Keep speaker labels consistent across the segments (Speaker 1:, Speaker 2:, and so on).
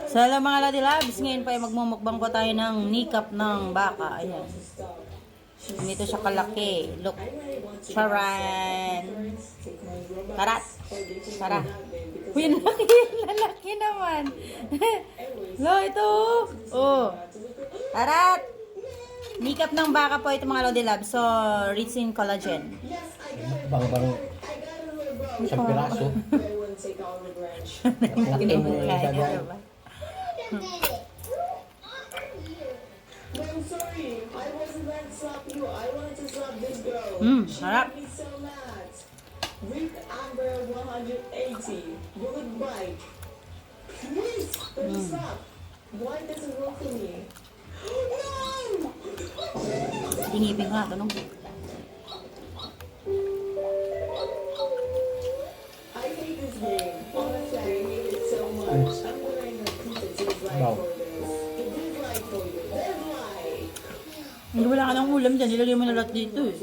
Speaker 1: So, hello mga Lodi Labs, ngayon pa ay magmumukbang po tayo ng nikap ng baka. Ayan. Ganito siya kalaki. Look. Charan. Tarat. Tara. Uy, lalaki naman. Lo, ito. Oh. Tarat. Nikap ng baka po ito mga Lodi Labs. So, rich in collagen.
Speaker 2: Bang-bang. Isang piraso. Laki mo yung gagawin.
Speaker 3: I'm sorry. I wasn't meant to slap you. I wanted to slap this girl. She
Speaker 1: harap.
Speaker 3: made me so mad. Rick Amber 180. Goodbye. Please, don't slap. Why does it work for me? No!
Speaker 1: Tingipin ko na ito nung.
Speaker 3: I hate this game. Honestly, I hate it so much. I'm wearing a piece that tastes like
Speaker 2: Wow.
Speaker 3: for this. It is like for you. That's why.
Speaker 1: Hindi wala ka ng ulam dyan. Nilagay mo na lahat dito eh.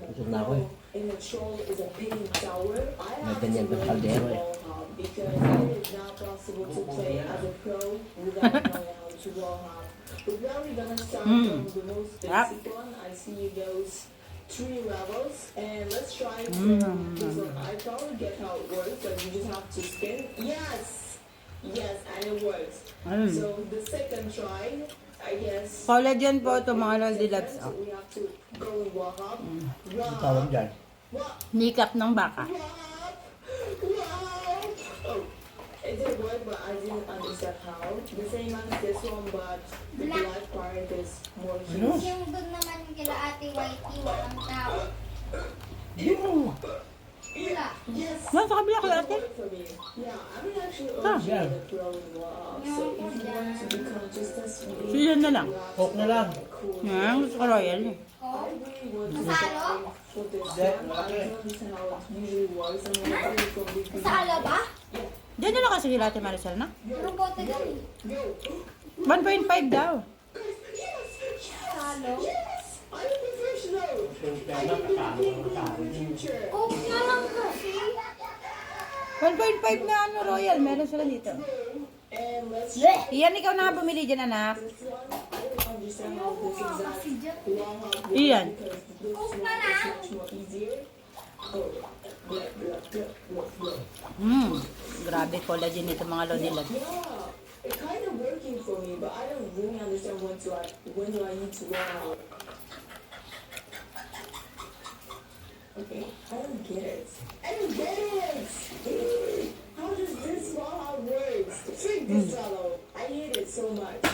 Speaker 2: Busog na ako eh.
Speaker 3: In the troll is a pink tower. I
Speaker 2: May
Speaker 3: have
Speaker 2: ganyan
Speaker 3: to
Speaker 2: pa sa
Speaker 3: learn
Speaker 2: kaldero eh.
Speaker 3: wall hop because it is not possible to play as a pro without knowing how to wall hop. We're probably gonna start from the most basic one. I see those 3 levels, and let's try from this one. I probably get how it works, but you just have to spin. Yes, yes, and it works. So the second try, I guess.
Speaker 1: Collagen po ito mga Lodi Labs.
Speaker 3: So we have to go and walk up.
Speaker 2: Ang tawag dyan.
Speaker 1: Nikap ng baka.
Speaker 3: Oh, it did work, but I didn't understand how. The same as this one, but the black part is more huge.
Speaker 4: Yung doon naman kila Ate Whitey, walang tao. Wala.
Speaker 3: Yes.
Speaker 1: Yan, sa kabila ko ate.
Speaker 3: Work for me. Yeah, I'm actually originally the pro in WAP. So if you want to become just as sweet,
Speaker 1: Siyan na lang.
Speaker 2: Coke na lang.
Speaker 1: Yan, gusto ko royal eh.
Speaker 3: I really want to
Speaker 4: Masalo?
Speaker 3: for this
Speaker 2: Hindi,
Speaker 3: one. I
Speaker 2: malaki.
Speaker 3: don't understand how it usually works. I'm going to from big
Speaker 4: Sa ala ba?
Speaker 1: Diyan na lang kasi sila Ate Maricel na.
Speaker 4: Anong bote doon?
Speaker 1: 1.5 daw.
Speaker 4: Salo?
Speaker 3: Yes! I'm a professional! I can be a big league in the future.
Speaker 4: Oh, nga lang kasi.
Speaker 1: 1.5 na ano royal, meron sila dito.
Speaker 3: And let's
Speaker 1: Iyan, ikaw na nga bumili dyan anak.
Speaker 3: this one. I don't understand how this exact
Speaker 4: Kasi dyan.
Speaker 3: long hop works
Speaker 1: Iyan.
Speaker 3: because this one is much more easier. Oh, blah, blah, blah, blah, blah.
Speaker 1: Grabe collagen nito mga Lodi Labs.
Speaker 3: Yeah, it's kind of working for me, but I don't really understand when do I need to go out. Okay, I don't get it. I don't get it. How does this how works? Freak this fellow. I hate it so much.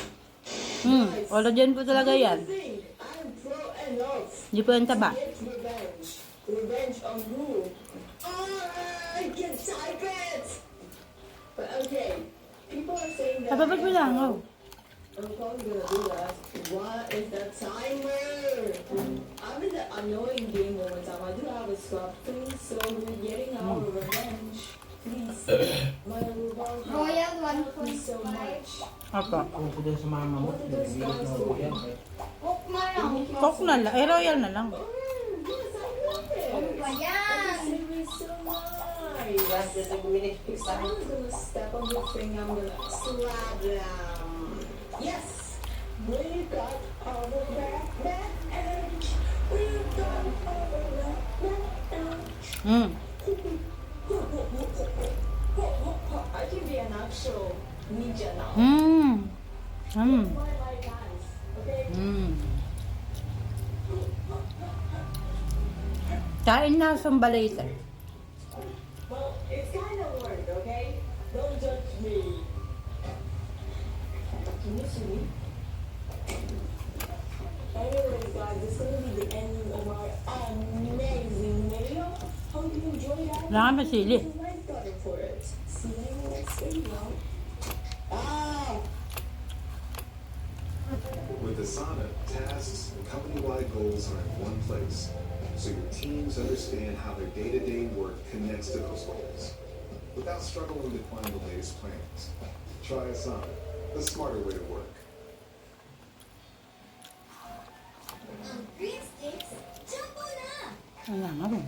Speaker 1: Collagen po talaga yan.
Speaker 3: Thing, I'm pro enough.
Speaker 1: Hindi po yung taba.
Speaker 3: Get revenge. Revenge on who? I can type it. But okay, people are saying that.
Speaker 1: Tapos mo lang, oh.
Speaker 3: I'm probably gonna do that. What is the timer? I'm in the annoying game all the time. I do have a swap thing, so we're getting our revenge. Please, my revenge.
Speaker 4: Royal
Speaker 3: Please so
Speaker 4: 1.5.
Speaker 3: much.
Speaker 1: Opo.
Speaker 2: Kung ko din sa mama mo, nililigit na ako yan.
Speaker 4: Coke na lang.
Speaker 1: Coke na lang. Eh, royal na lang.
Speaker 3: Oh, yes, I love it.
Speaker 4: Ano ba yan?
Speaker 3: This is so nice. If someone's gonna step on your thing, I'm gonna slap them. Yes! We got over that edge. We got over that edge. I can be an actual ninja now. One of my guys, okay?
Speaker 1: Kain na sumba later.
Speaker 3: Well, it's kind of work, okay? Don't judge me. Can you see me? Anyways, guys, this is going to be the end of our amazing video. Hope you enjoyed that.
Speaker 1: Wala ka masili.
Speaker 3: Hit the like button for it. See you in the next video. Ah!
Speaker 5: With Asana, tasks and company-wide goals are in one place, so your teams understand how their day-to-day work connects to those goals, without struggling to find the latest plans. Try Asana, the smarter way to work.
Speaker 4: Ang green sticks, jumbo na!
Speaker 1: Wala nga rin.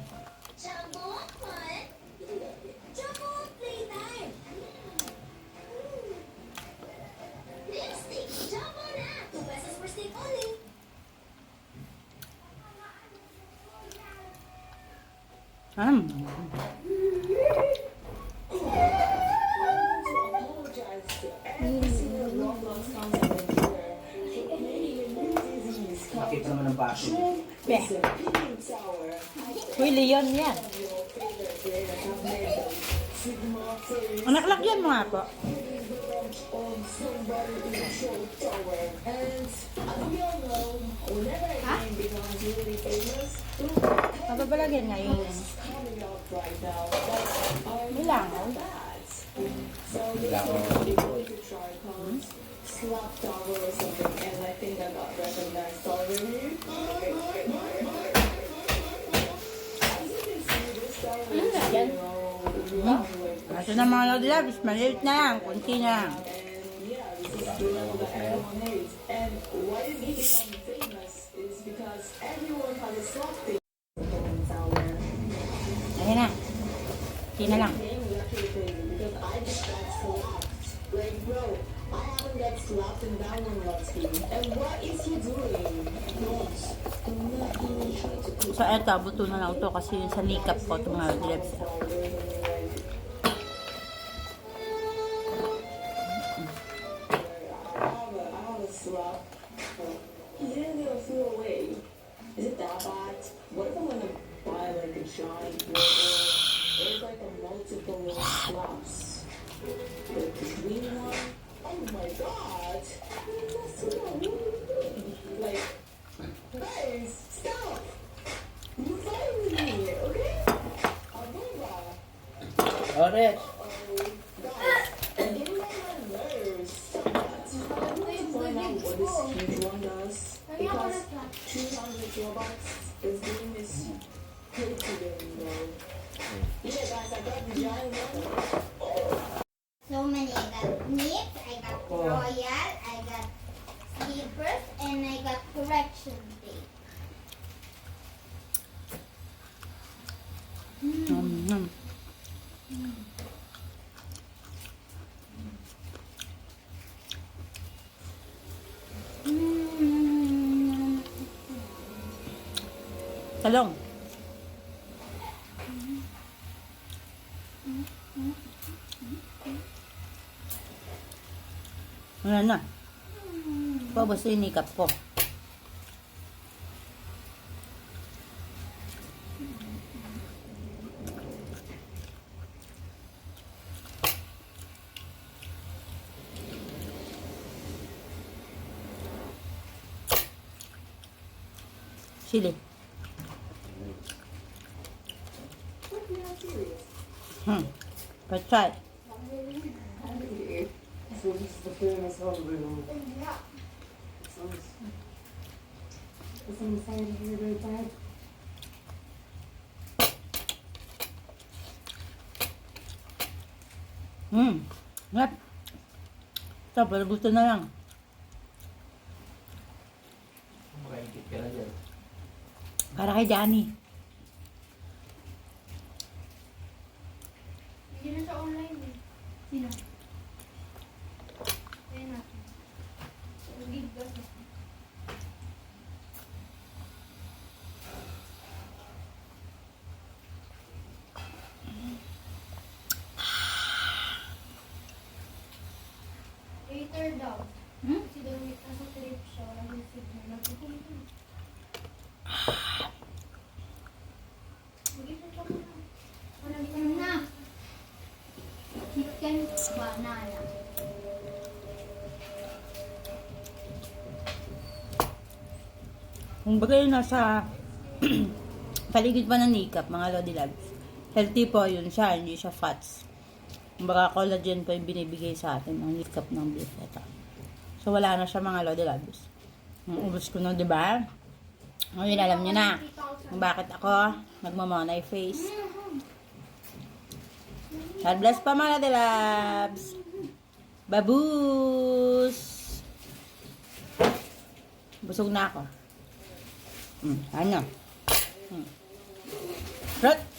Speaker 4: Jumbo fun! Jumbo playtime!
Speaker 1: Mm.
Speaker 3: Apologize to every single Roblox content here for creating a new disease
Speaker 2: Nakita naman ng baso.
Speaker 1: Beh.
Speaker 3: It's a peeling tower.
Speaker 1: Uy, Leon yan.
Speaker 3: Your favorite creators have made them. Sigma face
Speaker 1: Anak, lagyan mo nga po.
Speaker 3: on somebody in a show tower. And as we all know, whenever a game becomes really famous,
Speaker 1: Papabalagyan nga yung
Speaker 3: coming out right now that are
Speaker 1: Milangaw.
Speaker 3: bad. So this
Speaker 2: Milangaw.
Speaker 3: one we're going to try called Slap Tower or something, and I think I got recognized already. As you can see, this tower is,
Speaker 1: yan?
Speaker 3: lovely.
Speaker 1: Ito na mga Lodi Labs, maliit na lang, kunti na lang.
Speaker 3: And yeah, this is the level that everyone hates. And why did he become famous is because everyone has a slap thing in tower.
Speaker 1: Ayun na. Kunti na lang.
Speaker 3: Game is actually crazy because I just got slapped. Like, bro, I haven't got slapped in that one last game. And what is he doing? Don't. Do not even try to put
Speaker 1: So, eto, buto na lang to kasi yung sa nikap ko, itong mga Lodi Labs.
Speaker 3: I have a slap. He's gonna flew away. Is it that bad? What if I'm gonna buy like a giant burger? There's like a multiple slaps. The green one? Oh my god! That's what I'm doing. Like, guys, stop! You're fighting with me, okay? Aruba!
Speaker 2: Orange!
Speaker 3: Oh, guys, you're getting on my nerves. I want to find out what this huge one does. Because 200 Robux, this game is paid to win, bro. Yeah, guys, I got the giant one.
Speaker 4: So many. I got meat, I got royal, I got sleepers, and I got correction day.
Speaker 1: Mm. Talong. Wala na. Paubos yung nikap ko. Chili. Pechay.
Speaker 3: So this is the famous one,
Speaker 4: Yeah.
Speaker 1: Yep. Ito, pero gusto na lang.
Speaker 2: Makaikit ka na dyan.
Speaker 1: Para kay Johnny.
Speaker 4: Hindi na siya online eh. Sino? Kaya natin. Biggas na. Later daw. Si Dominic nasa trip siya. Walang signal. Nagpupunta na. Mag-isa siya muna. Walang na. Chicken banana.
Speaker 1: Kung bagay nasa paligid pa ng nikap, mga Lodi Labs. Healthy po yun siya, hindi siya fats. Kumbaga collagen pa yung binibigay sa atin ng nikap ng beef. Ito. So wala na siya, mga Lodi Labs. Ubus ko na, di ba? Ngayon alam niyo na kung bakit ako nagmamonay face. God bless pa, mga Lodi Labs. Babus! Busog na ako. Ano? Rot!